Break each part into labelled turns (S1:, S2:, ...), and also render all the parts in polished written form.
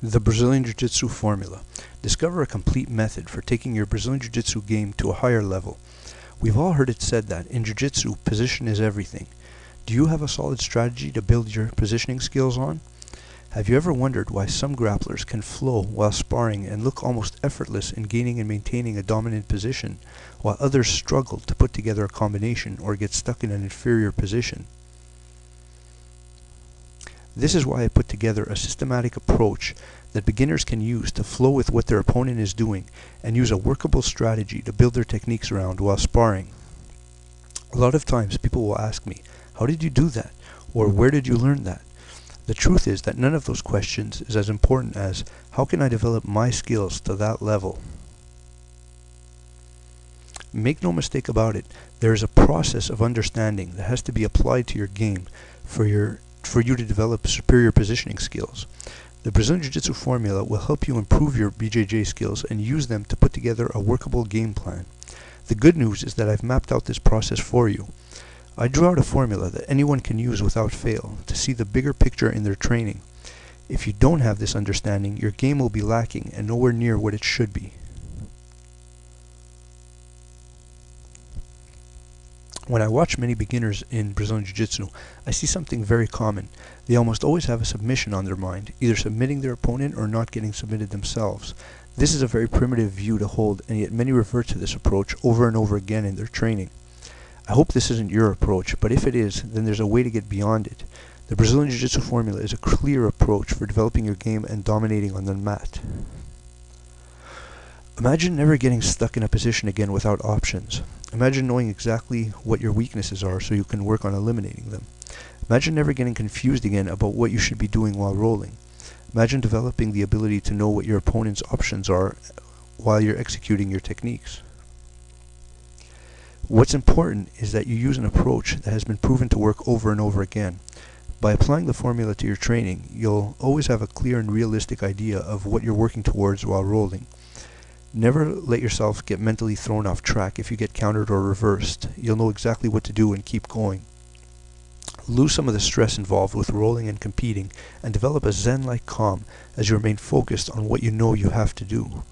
S1: The Brazilian Jiu-Jitsu formula. Discover a complete method for taking your Brazilian Jiu-Jitsu game to a higher level. We've all heard it said that in Jiu-Jitsu, position is everything. Do you have a solid strategy to build your positioning skills on? Have you ever wondered why some grapplers can flow while sparring and look almost effortless in gaining and maintaining a dominant position, while others struggle to put together a combination or get stuck in an inferior position? This is why I put together a systematic approach that beginners can use to flow with what their opponent is doing and use a workable strategy to build their techniques around while sparring. A lot of times people will ask me, how did you do that? Or where did you learn that? The truth is that none of those questions is as important as, how can I develop my skills to that level? Make no mistake about it, there is a process of understanding that has to be applied to your game for you to develop superior positioning skills. The Brazilian Jiu-Jitsu formula will help you improve your BJJ skills and use them to put together a workable game plan. The good news is that I've mapped out this process for you. I drew out a formula that anyone can use without fail to see the bigger picture in their training. If you don't have this understanding, your game will be lacking and nowhere near what it should be. When I watch many beginners in Brazilian Jiu-Jitsu, I see something very common. They almost always have a submission on their mind, either submitting their opponent or not getting submitted themselves. This is a very primitive view to hold, and yet many revert to this approach over and over again in their training. I hope this isn't your approach, but if it is, then there's a way to get beyond it. The Brazilian Jiu-Jitsu formula is a clear approach for developing your game and dominating on the mat. Imagine never getting stuck in a position again without options. Imagine knowing exactly what your weaknesses are so you can work on eliminating them. Imagine never getting confused again about what you should be doing while rolling. Imagine developing the ability to know what your opponent's options are while you're executing your techniques. What's important is that you use an approach that has been proven to work over and over again. By applying the formula to your training, you'll always have a clear and realistic idea of what you're working towards while rolling. Never let yourself get mentally thrown off track if you get countered or reversed. You'll know exactly what to do and keep going. Lose some of the stress involved with rolling and competing, and develop a zen-like calm as you remain focused on what you know you have to do.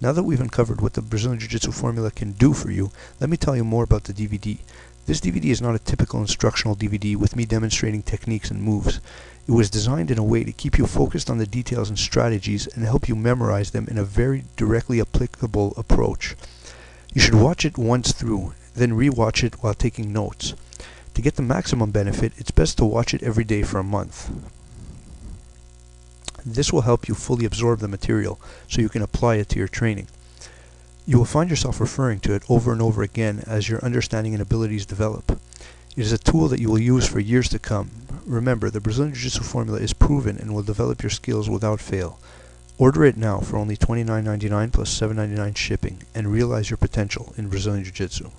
S1: Now that we've uncovered what the Brazilian Jiu-Jitsu formula can do for you, let me tell you more about the DVD. This DVD is not a typical instructional DVD with me demonstrating techniques and moves. It was designed in a way to keep you focused on the details and strategies and help you memorize them in a very directly applicable approach. You should watch it once through, then re-watch it while taking notes. To get the maximum benefit, it's best to watch it every day for a month. This will help you fully absorb the material so you can apply it to your training. You will find yourself referring to it over and over again as your understanding and abilities develop. It is a tool that you will use for years to come. Remember, the Brazilian Jiu-Jitsu formula is proven and will develop your skills without fail. Order it now for only $29.99 plus $7.99 shipping and realize your potential in Brazilian Jiu-Jitsu.